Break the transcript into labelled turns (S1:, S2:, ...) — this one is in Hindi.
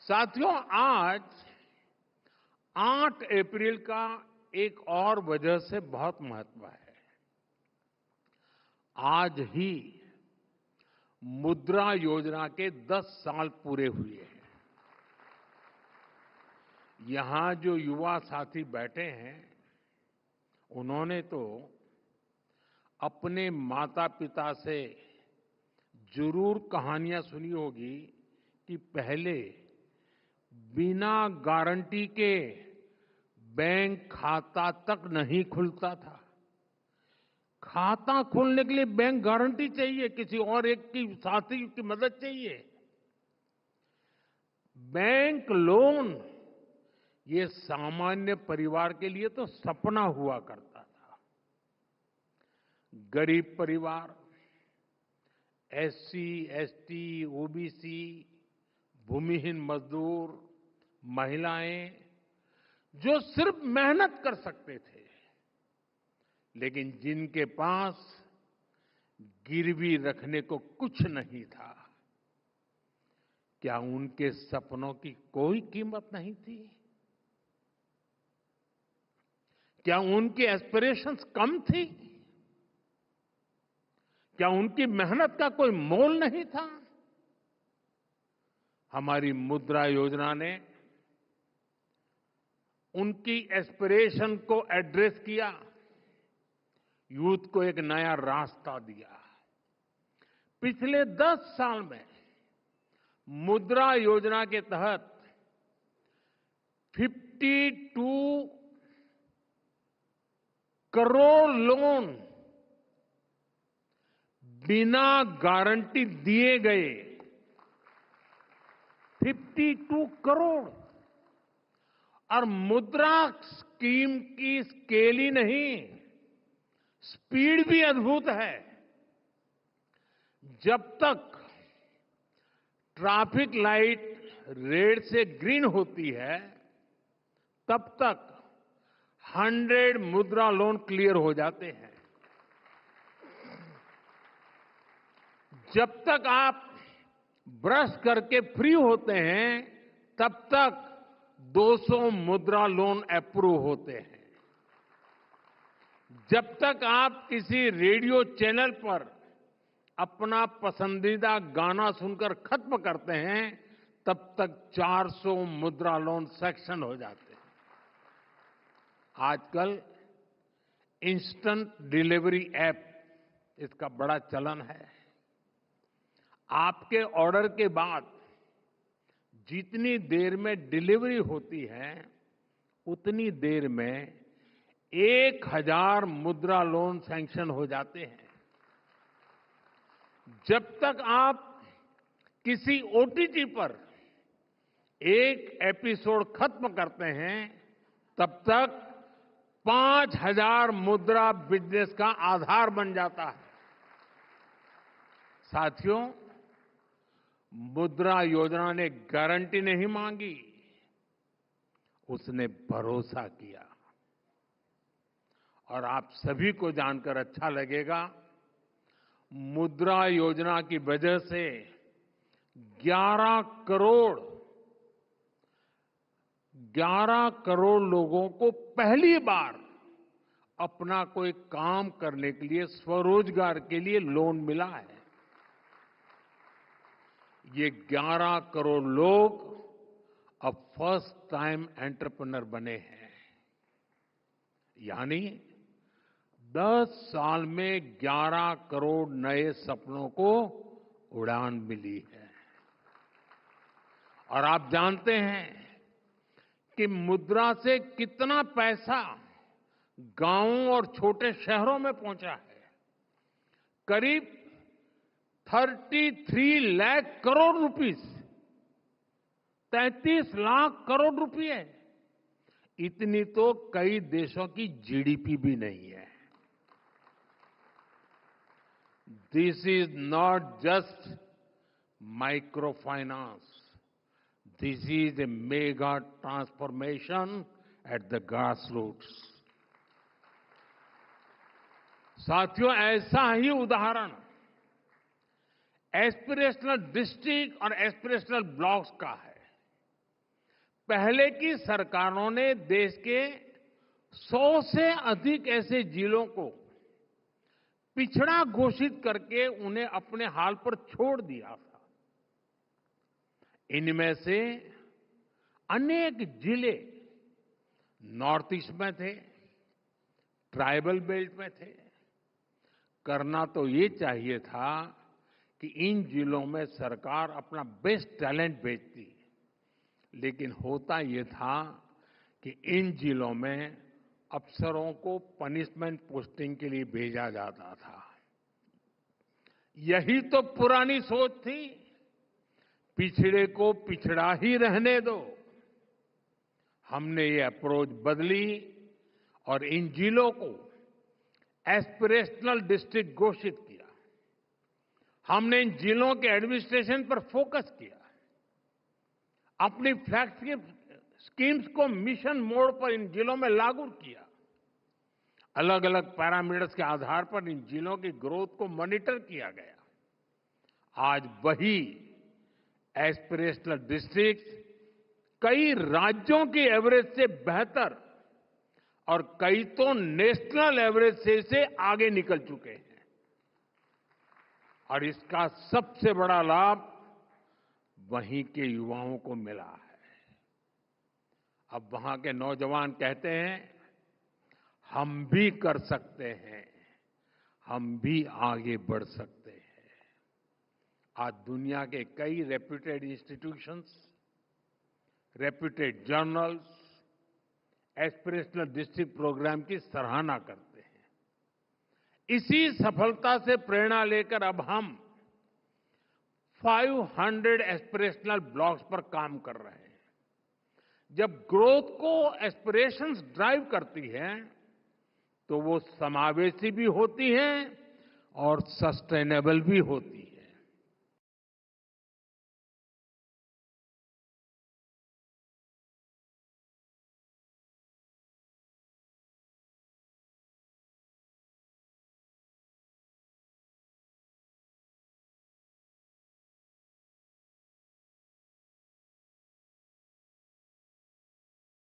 S1: साथियों, आज 8 अप्रैल का एक और वजह से बहुत महत्व है। आज ही मुद्रा योजना के 10 साल पूरे हुए हैं। यहां जो युवा साथी बैठे हैं, उन्होंने तो अपने माता पिता से जरूर कहानियां सुनी होगी कि पहले बिना गारंटी के बैंक खाता तक नहीं खुलता था। खाता खोलने के लिए बैंक गारंटी चाहिए, किसी और एक की साथी की मदद चाहिए। बैंक लोन ये सामान्य परिवार के लिए तो सपना हुआ करता था। गरीब परिवार, एससी, एसटी, ओबीसी, भूमिहीन मजदूर, महिलाएं जो सिर्फ मेहनत कर सकते थे, लेकिन जिनके पास गिरवी रखने को कुछ नहीं था, क्या उनके सपनों की कोई कीमत नहीं थी? क्या उनकी एस्पिरेशंस कम थी? क्या उनकी मेहनत का कोई मोल नहीं था? हमारी मुद्रा योजना ने उनकी एस्पिरेशन को एड्रेस किया, यूथ को एक नया रास्ता दिया। पिछले 10 साल में मुद्रा योजना के तहत 52 करोड़ लोन बिना गारंटी दिए गए। 52 करोड़। और मुद्रा स्कीम की स्केल ही नहीं, स्पीड भी अद्भुत है। जब तक ट्रैफिक लाइट रेड से ग्रीन होती है, तब तक 100 मुद्रा लोन क्लियर हो जाते हैं। जब तक आप ब्रश करके फ्री होते हैं, तब तक 200 मुद्रा लोन अप्रूव होते हैं। जब तक आप किसी रेडियो चैनल पर अपना पसंदीदा गाना सुनकर खत्म करते हैं, तब तक 400 मुद्रा लोन सैंक्शन हो जाते हैं। आजकल इंस्टेंट डिलीवरी ऐप, इसका बड़ा चलन है। आपके ऑर्डर के बाद जितनी देर में डिलीवरी होती है, उतनी देर में 1000 मुद्रा लोन सैंक्शन हो जाते हैं। जब तक आप किसी ओटीटी पर एक एपिसोड खत्म करते हैं, तब तक 5000 मुद्रा बिजनेस का आधार बन जाता है। साथियों, मुद्रा योजना ने गारंटी नहीं मांगी, उसने भरोसा किया। और आप सभी को जानकर अच्छा लगेगा, मुद्रा योजना की वजह से 11 करोड़ लोगों को पहली बार अपना कोई काम करने के लिए, स्वरोजगार के लिए लोन मिला है। ये 11 करोड़ लोग अब फर्स्ट टाइम एंटरप्रेन्योर बने हैं। यानी 10 साल में 11 करोड़ नए सपनों को उड़ान मिली है। और आप जानते हैं कि मुद्रा से कितना पैसा गांवों और छोटे शहरों में पहुंचा है। करीब 33 लाख करोड़ रुपीस, 33 लाख करोड़ रुपए। इतनी तो कई देशों की जीडीपी भी नहीं है। This is not just microfinance, this is a mega transformation at the grassroots. साथियों, ऐसा ही उदाहरण एस्पिरेशनल डिस्ट्रिक्ट और एस्पिरेशनल ब्लॉक्स का है। पहले की सरकारों ने देश के 100 से अधिक ऐसे जिलों को पिछड़ा घोषित करके उन्हें अपने हाल पर छोड़ दिया था। इनमें से अनेक जिले नॉर्थ ईस्ट में थे, ट्राइबल बेल्ट में थे। करना तो ये चाहिए था कि इन जिलों में सरकार अपना बेस्ट टैलेंट भेजती, लेकिन होता ये था कि इन जिलों में अफसरों को पनिशमेंट पोस्टिंग के लिए भेजा जाता था। यही तो पुरानी सोच थी, पिछड़े को पिछड़ा ही रहने दो। हमने ये अप्रोच बदली और इन जिलों को एस्पिरेशनल डिस्ट्रिक्ट घोषित किया। हमने इन जिलों के एडमिनिस्ट्रेशन पर फोकस किया, अपनी फ्लैगशिप स्कीम्स को मिशन मोड पर इन जिलों में लागू किया। अलग अलग पैरामीटर्स के आधार पर इन जिलों की ग्रोथ को मॉनिटर किया गया। आज वही एस्पिरेशनल डिस्ट्रिक्ट कई राज्यों की एवरेज से बेहतर और कई तो नेशनल एवरेज से आगे निकल चुके हैं। और इसका सबसे बड़ा लाभ वहीं के युवाओं को मिला है। अब वहां के नौजवान कहते हैं, हम भी कर सकते हैं, हम भी आगे बढ़ सकते हैं। आज दुनिया के कई reputed institutions, reputed journals aspirational district program की सराहना करते हैं। इसी सफलता से प्रेरणा लेकर अब हम 500 एस्पिरेशनल ब्लॉक्स पर काम कर रहे हैं। जब ग्रोथ को एस्पिरेशंस ड्राइव करती है तो वो समावेशी भी होती है और सस्टेनेबल भी होती है।